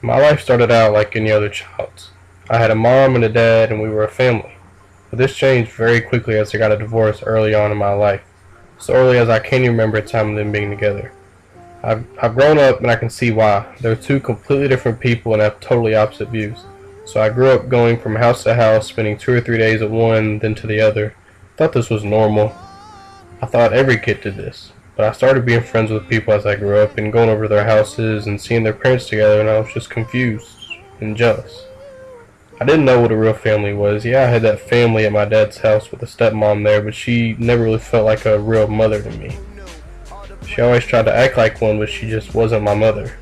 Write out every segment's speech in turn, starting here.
My life started out like any other child's. I had a mom and a dad, and we were a family. But this changed very quickly as I got a divorce early on in my life, so early as I can't even remember a time of them being together. I've grown up and I can see why. They're two completely different people and have totally opposite views. So I grew up going from house to house, spending 2 or 3 days at one, then to the other. Thought this was normal. I thought every kid did this. But I started being friends with people as I grew up and going over to their houses and seeing their parents together, and I was just confused and jealous. I didn't know what a real family was. Yeah, I had that family at my dad's house with a stepmom there, but she never really felt like a real mother to me. She always tried to act like one, but she just wasn't my mother.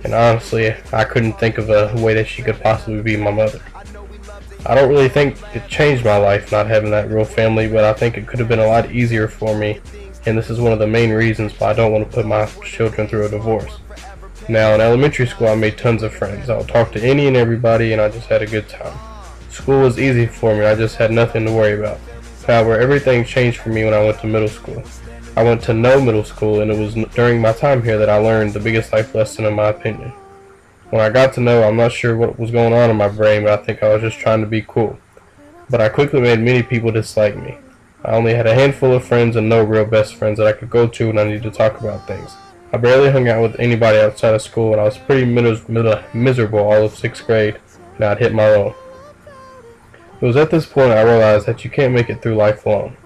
And honestly, I couldn't think of a way that she could possibly be my mother. I don't really think it changed my life not having that real family, but I think it could have been a lot easier for me, and this is one of the main reasons why I don't want to put my children through a divorce. Now, in elementary school, I made tons of friends. I would talk to any and everybody, and I just had a good time. School was easy for me. I just had nothing to worry about. However, everything changed for me when I went to middle school. I went to no middle school, and it was during my time here that I learned the biggest life lesson in my opinion. When I got to know, I'm not sure what was going on in my brain, but I think I was just trying to be cool. But I quickly made many people dislike me. I only had a handful of friends and no real best friends that I could go to when I needed to talk about things. I barely hung out with anybody outside of school, and I was pretty miserable all of 6th grade, and I'd hit my low. It was at this point I realized that you can't make it through life alone.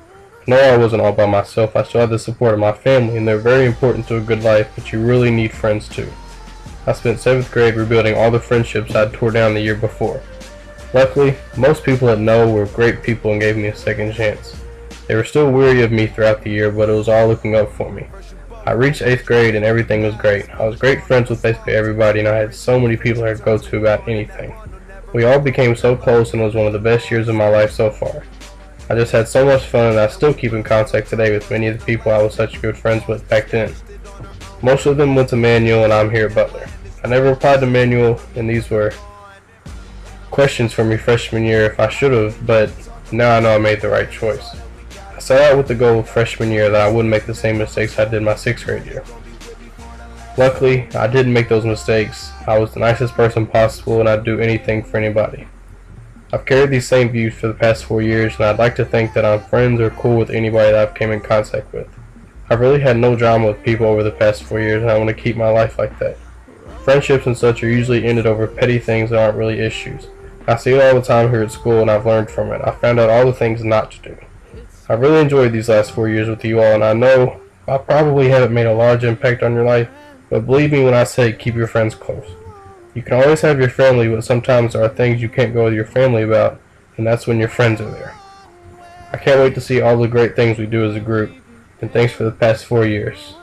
No, I wasn't all by myself. I still had the support of my family, and they're very important to a good life, but you really need friends too. I spent 7th grade rebuilding all the friendships I'd tore down the year before. Luckily, most people at No were great people and gave me a second chance. They were still weary of me throughout the year, but it was all looking up for me. I reached 8th grade and everything was great. I was great friends with basically everybody, and I had so many people I could go to about anything. We all became so close, and it was one of the best years of my life so far. I just had so much fun, and I still keep in contact today with many of the people I was such good friends with back then. Most of them went to Manual, and I'm here at Butler. I never applied to Manual, and these were questions for me freshman year if I should have, but now I know I made the right choice. I set out with the goal of freshman year that I wouldn't make the same mistakes I did my 6th grade year. Luckily, I didn't make those mistakes. I was the nicest person possible, and I'd do anything for anybody. I've carried these same views for the past 4 years, and I'd like to think that I'm friends or cool with anybody that I've came in contact with. I've really had no drama with people over the past 4 years, and I want to keep my life like that. Friendships and such are usually ended over petty things that aren't really issues. I see it all the time here at school, and I've learned from it. I found out all the things not to do. I've really enjoyed these last 4 years with you all, and I know I probably haven't made a large impact on your life, but believe me when I say keep your friends close. You can always have your family, but sometimes there are things you can't go with your family about, and that's when your friends are there. I can't wait to see all the great things we do as a group, and thanks for the past 4 years.